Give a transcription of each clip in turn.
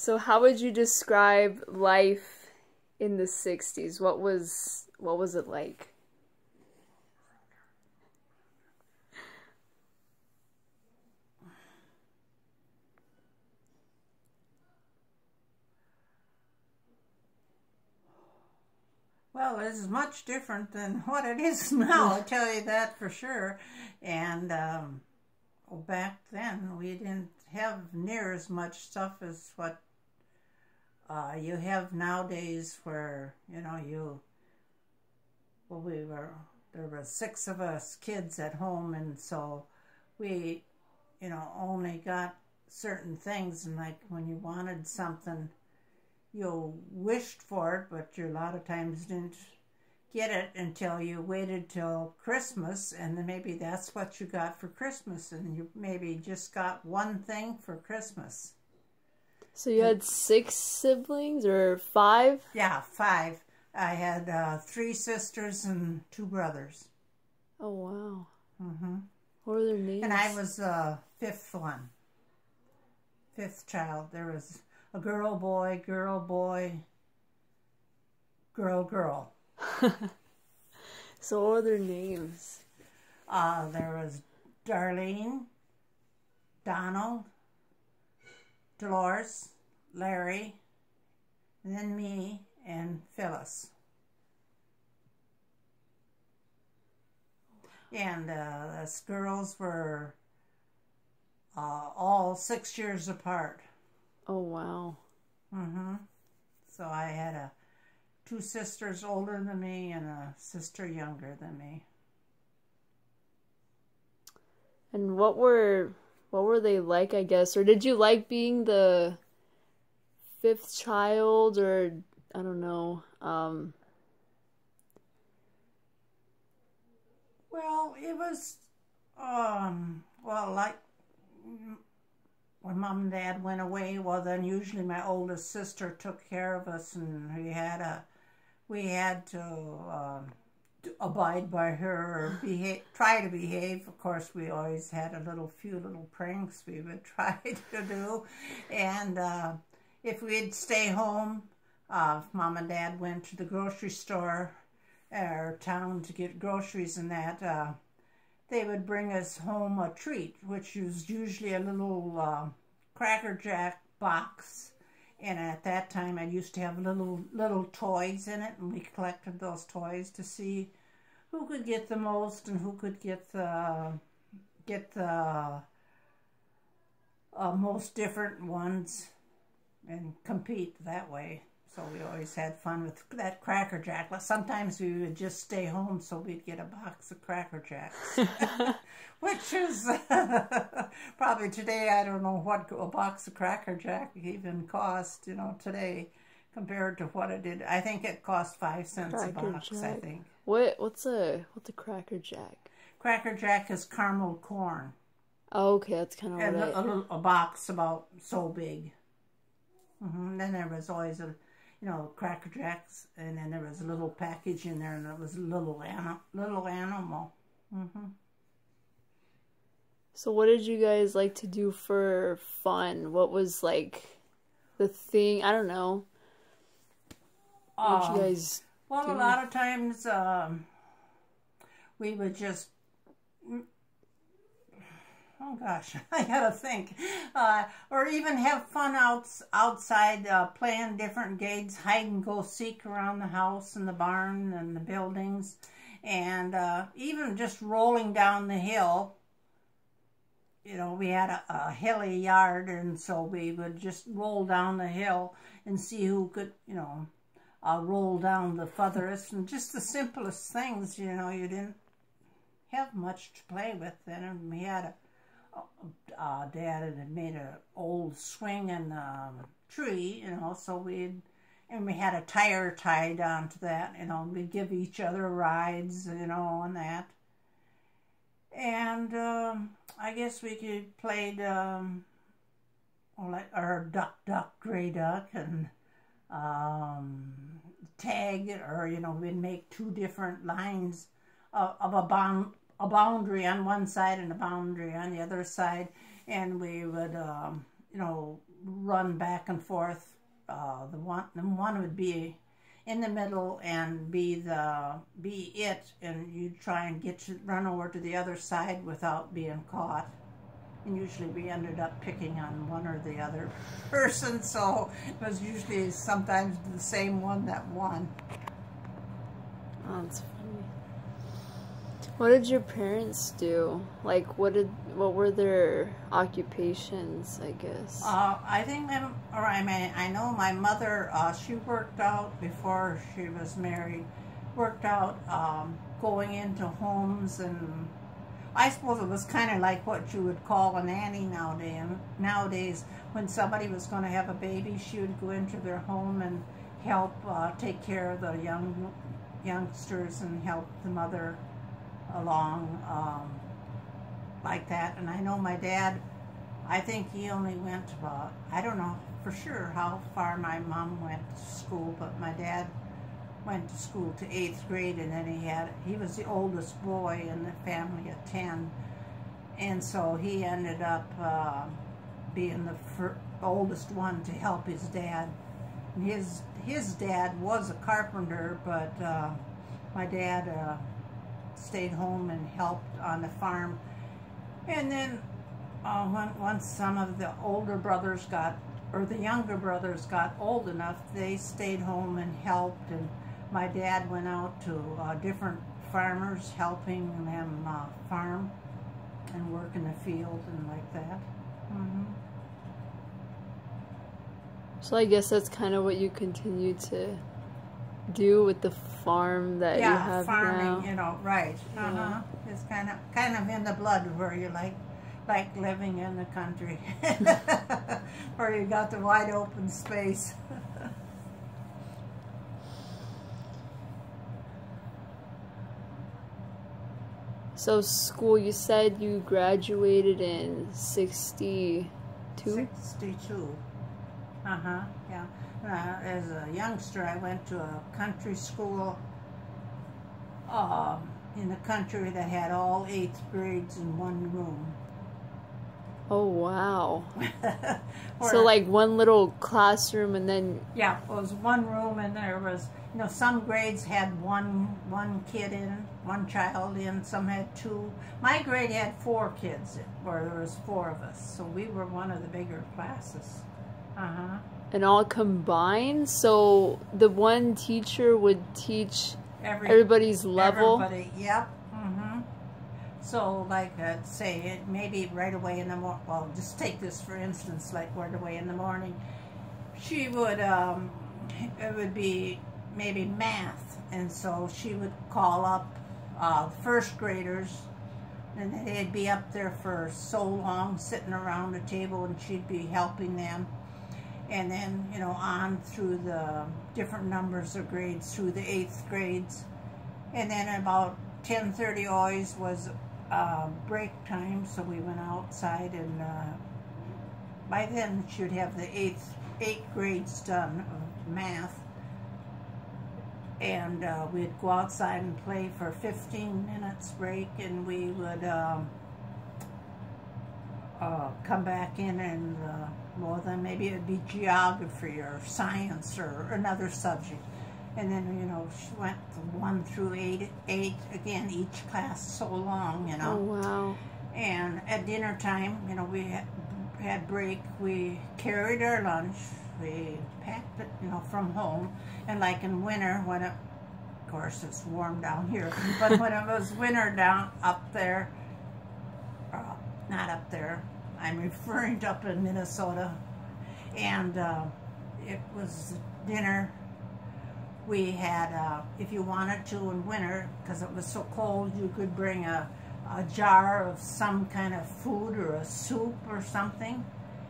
So how would you describe life in the 60s? What was it like? Well, it's much different than what it is now, I'll tell you that for sure. And back then, we didn't have near as much stuff as what you have nowadays, where, well, there were 6 of us kids at home, and so we, only got certain things, and like when you wanted something, you wished for it, but you a lot of times didn't get it until you waited till Christmas, and then maybe that's what you got for Christmas, and you maybe just got one thing for Christmas. So you had 6 siblings, or 5? Yeah, 5. I had 3 sisters and 2 brothers. Oh, wow. Mm-hmm. What were their names? And I was the 5th one. 5th child. There was a girl, boy, girl, boy, girl, girl. So what were their names? There was Darlene, Donald, Dolores, Larry, and then me and Phyllis. And us girls were all 6 years apart. Oh, wow. Mm-hmm. So I had 2 sisters older than me and a sister younger than me. And what were they like, I guess? Or did you like being the 5th child, or I don't know. Well, it was well, like when Mom and Dad went away, well, then usually my oldest sister took care of us, and we had to abide by her, or try to behave. Of course, we always had a few little pranks we would try to do, and if we'd stay home, if Mom and Dad went to the grocery store or town to get groceries and that, they would bring us home a treat, which was usually a little Cracker Jack box. And at that time, I used to have little toys in it, and we collected those toys to see who could get the most and who could get the most different ones, and compete that way. So we always had fun with that Cracker Jack. Sometimes we would just stay home so we'd get a box of Cracker Jacks. Which is probably today, I don't know what a box of Cracker Jack even cost, today, compared to what it did. I think it cost 5 cents a box, I think. What's a Cracker Jack? Cracker Jack is caramel corn. Oh, okay, that's kind of what a box about so big. Mm-hmm. Then there was always Cracker Jacks, and then there was a little package in there, and it was a little animal. Mm-hmm. So what did you guys like to do for fun? What was, like, the thing? I don't know. What did you guys do? A lot of times we would just... Oh gosh, I gotta think. Or even have fun outside, playing different games, hide and go seek around the house and the barn and the buildings, and even just rolling down the hill. We had a hilly yard, and so we would just roll down the hill and see who could, roll down the furthest, and just the simplest things. You didn't have much to play with then, and we had Dad had made an old swinging tree, so we had a tire tied onto that, we'd give each other rides, on that. And I guess we could played or duck, duck, gray duck, and tag, or we'd make 2 different lines of a boundary on one side and a boundary on the other side, and we would run back and forth. The one would be in the middle and be it, and you'd try and run over to the other side without being caught. And usually we ended up picking on one or the other person, so it was usually sometimes the same one that won. Oh, that's funny. What did your parents do? Like, what were their occupations, I guess? I think, I know my mother, she worked out before she was married, worked out going into homes, and I suppose it was kind of like what you would call a nanny nowadays. When somebody was going to have a baby, she would go into their home and help take care of the youngsters and help the mother along like that. And I know my dad, I think he only went about, I don't know for sure how far my mom went to school, but my dad went to school to 8th grade, and then he was the oldest boy in the family of 10, and so he ended up being the oldest one to help his dad. And his dad was a carpenter, but my dad stayed home and helped on the farm. And then once some of the older brothers the younger brothers got old enough, they stayed home and helped, and my dad went out to different farmers, helping them farm and work in the field and like that. Mm-hmm. So I guess that's kind of what you continue to do with the farm that you have farming, now. Right. Uh-huh. It's kind of in the blood, where you like living in the country, where you got the wide open space. So school, you said you graduated in 62? 62. Uh-huh, yeah. As a youngster, I went to a country school in the country that had all 8th grades in one room. Oh, wow. So like one little classroom, and then... Yeah, it was one room, and there was, some grades had one kid in, one child in, some had 2. My grade had 4 kids, where there was 4 of us, so we were one of the bigger classes. Uh-huh. And all combined? So the one teacher would teach everybody's level? Everybody, yep. Mm-hmm. So, like, say, maybe right away in the morning, well, just take this for instance, like right away in the morning, she would, it would be maybe math, and so she would call up first graders, and they'd be up there for so long, sitting around the table, and she'd be helping them. And then, on through the different numbers of grades, through the 8th grades. And then about 10:30 always was break time, so we went outside, and by then she'd have the 8 grades done of math. And we'd go outside and play for 15 minutes break, and we would come back in, and well, then maybe it'd be geography or science or another subject. And then, she went 1 through 8, again, each class so long, Oh, wow. And at dinner time, we had break, we carried our lunch, we packed it, from home. And like in winter, when of course it's warm down here, but when it was winter down up there, not up there, I'm referring to up in Minnesota, and it was dinner. We had, if you wanted to in winter, because it was so cold, you could bring a jar of some kind of food or a soup or something,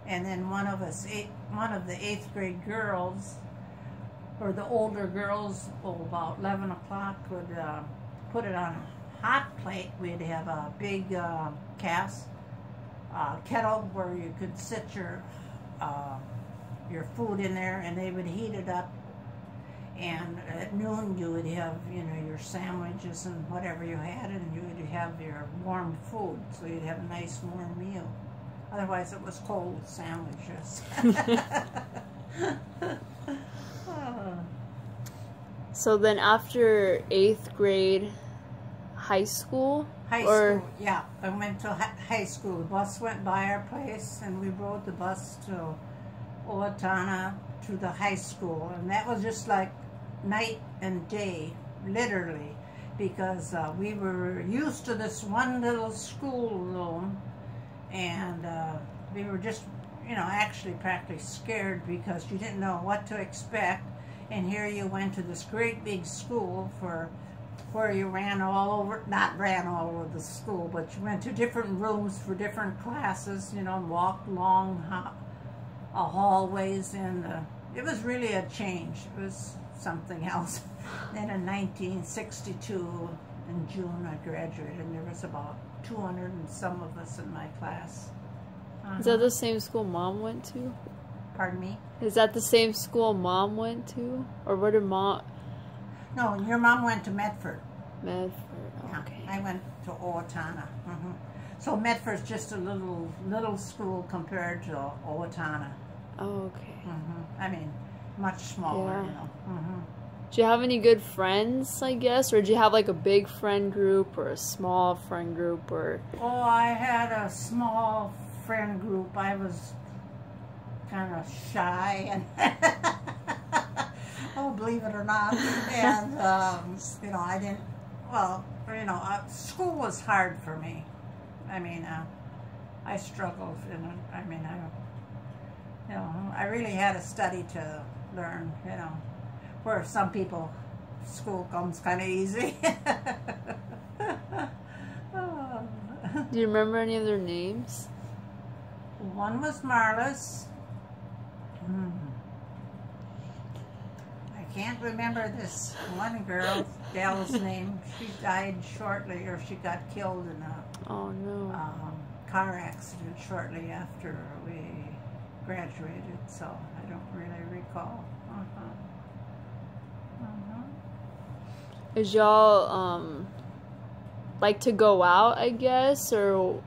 and then one of the 8th grade girls, or the older girls, about 11 o'clock, would put it on a hot plate. We'd have a big kettle where you could sit your food in there, and they would heat it up. And at noon you would have, your sandwiches and whatever you had, and you would have your warm food, so you'd have a nice warm meal. Otherwise, it was cold sandwiches. Oh. So then after 8th grade, high school? High or... school, yeah. I went to high school. The bus went by our place, and we rode the bus to Owatonna to the high school. And that was just like night and day, literally, because we were used to this one little school room, and we were just, you know, actually practically scared because you didn't know what to expect. And here you went to this great big school where you ran all over, not ran all over the school, but you went to different rooms for different classes, you know, and walked long hallways, and it was really a change. It was something else. Then in 1962, in June, I graduated, and there was about 200 and some of us in my class. Is that the same school Mom went to? Pardon me? Is that the same school Mom went to? Or where did Mom... No, your mom went to Medford. Medford, okay. Yeah, I went to Owatonna. So Medford's just a little school compared to Owatonna. Oh, okay. I mean, much smaller, Yeah. you know. Do you have any good friends, I guess? Or do you have like a big friend group or a small friend group? Or... Oh, I had a small friend group. I was kind of shy, and oh, believe it or not, and you know, I didn't. Well, you know, school was hard for me. I mean, I struggled, and I mean, you know, I really had to study to learn. You know, where some people, school comes kind of easy. Oh. Do you remember any of their names? One was Marlis. I can't remember this one gal's name. She died shortly, or she got killed in a Oh, no. car accident shortly after we graduated, so I don't really recall. Is y'all, like to go out, I guess? Or,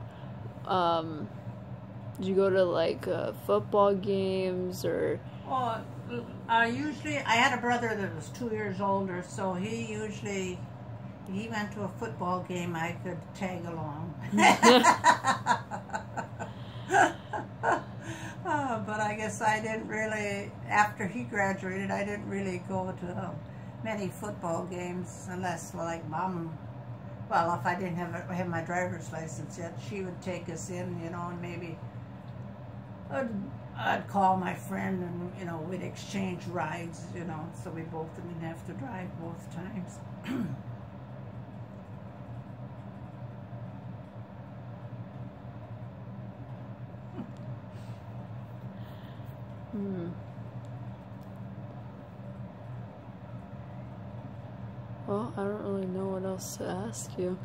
did you go to, like, football games, or... Well, usually, I had a brother that was 2 years older, so he went to a football game, I could tag along. But I guess I didn't really, after he graduated, I didn't really go to many football games, unless, well, like Mom, well, if I didn't have my driver's license yet, she would take us in, you know, and maybe I'd call my friend, and, you know, we'd exchange rides, you know, so we both didn't have to drive both times. Well, I don't really know what else to ask you.